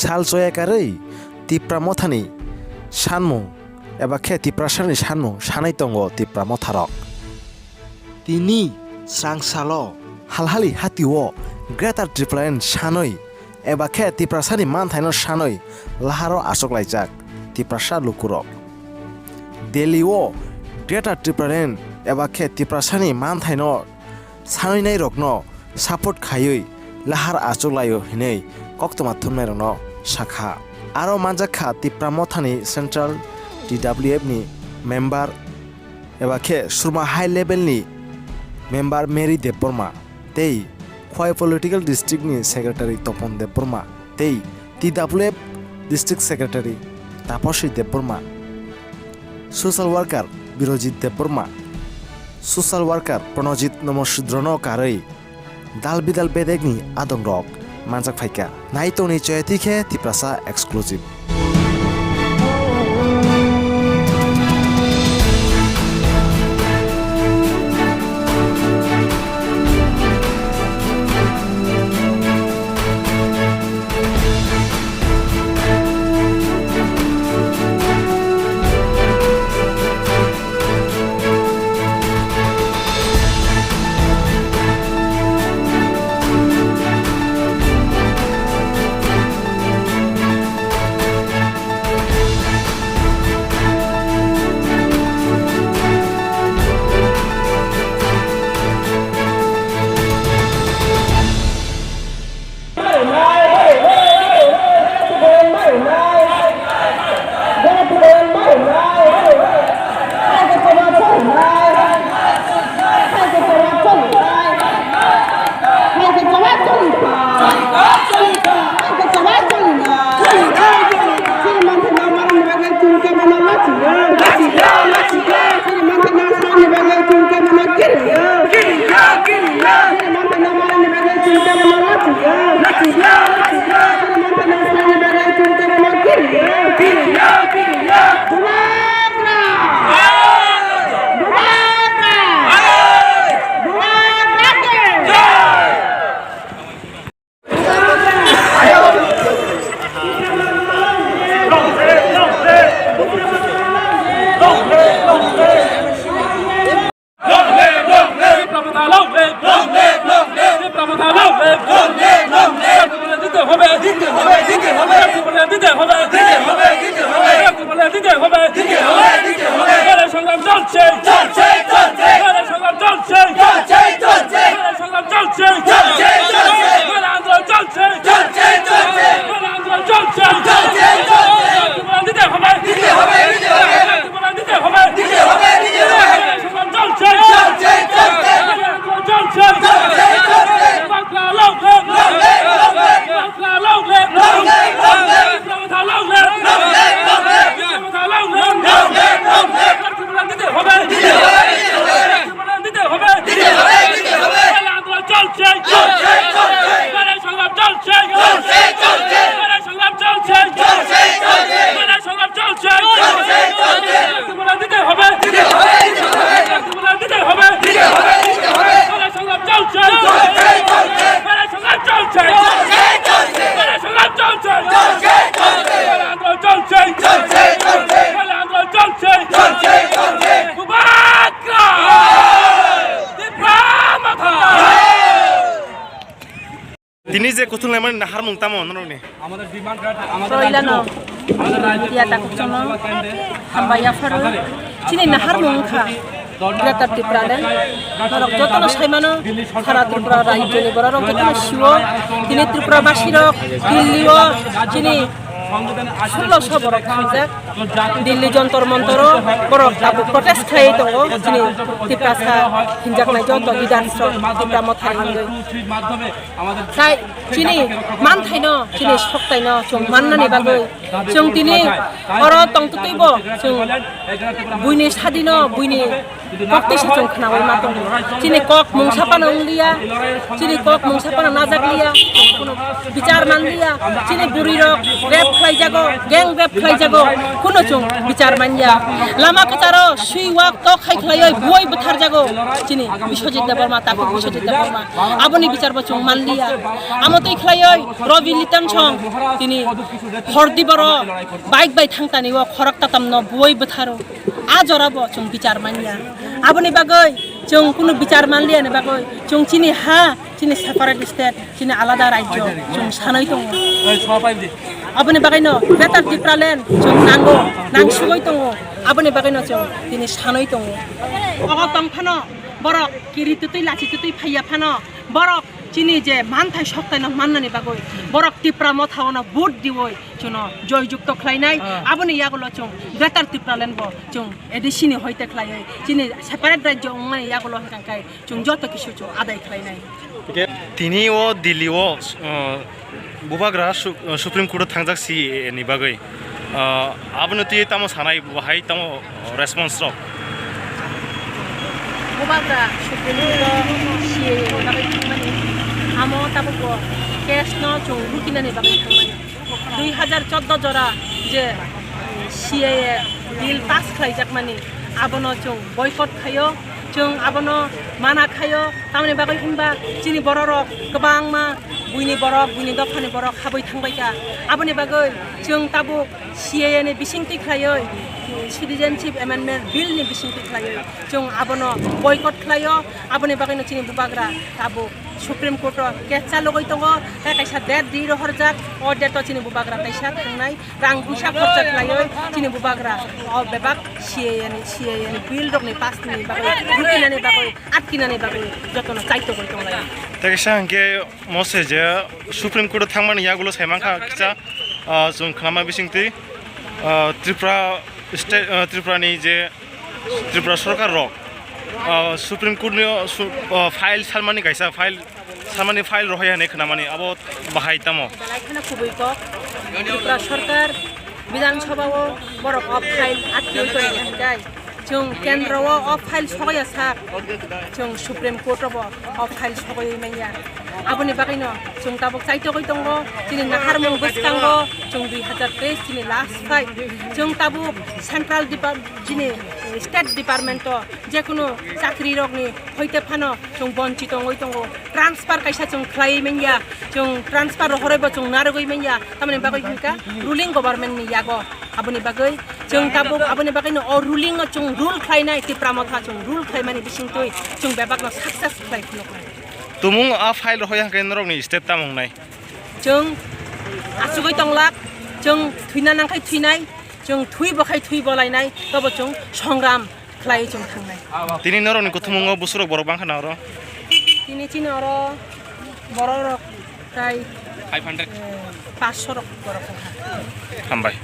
साल जयाकारै तिप्रा मथानि सानमुं एबा खे तिप्रासानि सानमुं सानै दङ तिप्रा मथारक तिनि स्रांसाल' हालहालि हातिव ग्रेटार त्रिपुरायान सानै एबा खे तिप्रासानि मानथायनो सानै लाहार आसकलायजाक तिप्रासा लुकुरक दिल्लीओ ग्रेटार त्रिपुरायान एबा खे तिप्रासानि मानथायनो सानै रकनो सापर्ट खायै लाहार आसकलायो हिनै कक्तमा थुमनायरनो शाखा आरो मानजाखा तिप्रा मथानि सेन्ट्रेल DWF नि मेम्बार एबा खे सुरमा हाई लेभेलनि मेम्बार मेरी देबबर्मा तै खवाई पलिटिकल डिस्ट्रिक्टनि सेक्रेटारि तपन देबबर्मा तै TWF district secretary Tapasi Debbarma social worker Birjit Debbarma social worker Pranajit नमशूद्रनो कारै दाल बिदाल बेदेगनि आदं रक मानजाक फाइका नाइतोनि चयतिखे तिप्रासा एक्सक्लुसिव তিনি যে কতুল নামার নাহার মুংতাম অনরনে আমাদের ডিমান্ড আমাদের রাজ্য আমাদের রাজ্য ইয়া তাকচন হামবায়া ফারু চিনি নাহার মুংখা গ্রেটার ত্রিপুরালেন রক যতন সাইমানো সারা ত্রিপুরা রাজ্যনি বড় রক যতন শিও তিনি ত্রিপুরাবাসী রক দিল্লিও চিনি 1600 বড় খাইজাক দিল্লি যন্তর মন্তর বড় দাবু প্রটেস্ট খাই দङ চিনি ত্রিপুরাসা হিনজাক নাই যত বিধানসভা ত্রিপুরা মথাই মাধ্যমে আমাদের সাই চিনি मानथायनो चिनि सक्तायनो जों माननानै बागै जों दिनै अर तंतुतैबो जों बुइनि सादिनो बुइनि कक्तिसे जों खोनाबाय मादों चिनि कक मुंसापानो अंलिया चिनि कक मुंसापानो नाजाकलिया বিচার মানলিয়া চিনি বুড়ি রক রেপ খাই যাগো গ্যাং রেপ খাই যাগো কোনো চুং বিচার মানলিয়া লামা কাতারো সুই ওয়াক তো খাই খাই বই বুথার যাগো চিনি বিশ্বজিৎ দেববর্মা তাকো বিশ্বজিৎ দেববর্মা আবনি বিচার বচুং মানলিয়া আমতই খাই রবি লিতাম ছং তিনি হরদি বড় বাইক বাই থাংতানি ও খরক তাতাম ন বই বুথারো আজরাবো চুং বিচার মানলিয়া আবনি বাগৈ চুং কোনো বিচার মানলিয়া নে বাগৈ চুং চিনি হা চিনি সেপারেট স্টেট চিনি আলাদা রাজ্য চুং সানৈ দङ aboni bagayno betar dipralen chung nango nangsugoi tongo aboni bagayno chung tini sanoi tongo ogo tongphano borok kiri tutui lachi tutui phaiya phano borok chini je manthai soktai na mannani bagoi borok tipra mothaona bud diwoi chuno joy jukto khlainai aboni yagulo chung betar dipralen bo chung edisini hoite khlaiai chini separate rajyo ongmani yagulo hangkai chung joto kisu chung adai khlainai tini o dili o bubagra supreme court thangjaksi ni bagai abno ti tamo sanai bahai tamo response rok bubagra supreme court si bagai thangmani amo tabuko case no chung rukinani bagai thangmani 2014 jora je CAA bill pass khlaijakmani abono chung boycott khayo chung abono mana khayo tamni bagai hinba chini bororok kobang ma buini borok buini dofani borok haboi thangbaika aboni bagai chung tabu CAA ni bisingti khlayo citizenship amendment bill ni bisingti khlayo chung abono boycott khlayo aboni bagai no chini bubagra tabu supreme court kecha logoi tongo kaisa det di rohorjak o det to chini bubagra kaisa thangnai rang busa khorcha khlayo chini bubagra o bebak CAA ni bill rok ni pass ni bagai rukinani bagai atkinani bagai jotono chaito goi tonglai takisa hangke mose je supreme court thangmani yagulo saimangkha kicha chung khlama bisingti tripura state tripura ni je tripura sarkar rok supreme court ni file salmani kaisa file salmani file rohaya ne khnamani abo bahai tamo dalai khana khubui ko tripura sarkar বিধানসভা ও বড় of file আটকে করে যায় जों केंद्र of file सगया sak जों supreme court of file सगय मैया aboni bagino जों tabok saito goi tongo chini naharmung boskango जों 2023 chini last fight जों tabuk central department chini state department to je kuno chakri rokni hoite phano जों bonchito goi tongo transfer kaisa जों khlai मैया जों transfer horebo जों narogoi मैया tamani bagoi hinka ruling government ni yago aboni bagai जों tabuk aboni bagino o ruling जों rule khlainai ti pramotha जों rule khlaimani bisingtoi जों bebakno success khlai khno tumung a file rohaya kenrok ni state tamong nai जों आसुगै तंलाक जों थुइना नांखाय थुइनाय जों थुइ बखाय थुइ बलायनाय तब जों संग्राम खलाय जों थांनाय tini norok ni kuthumung busurok borok bangkhana ro तिनि चिन अर बररक प्राय 500 रक बरक hambai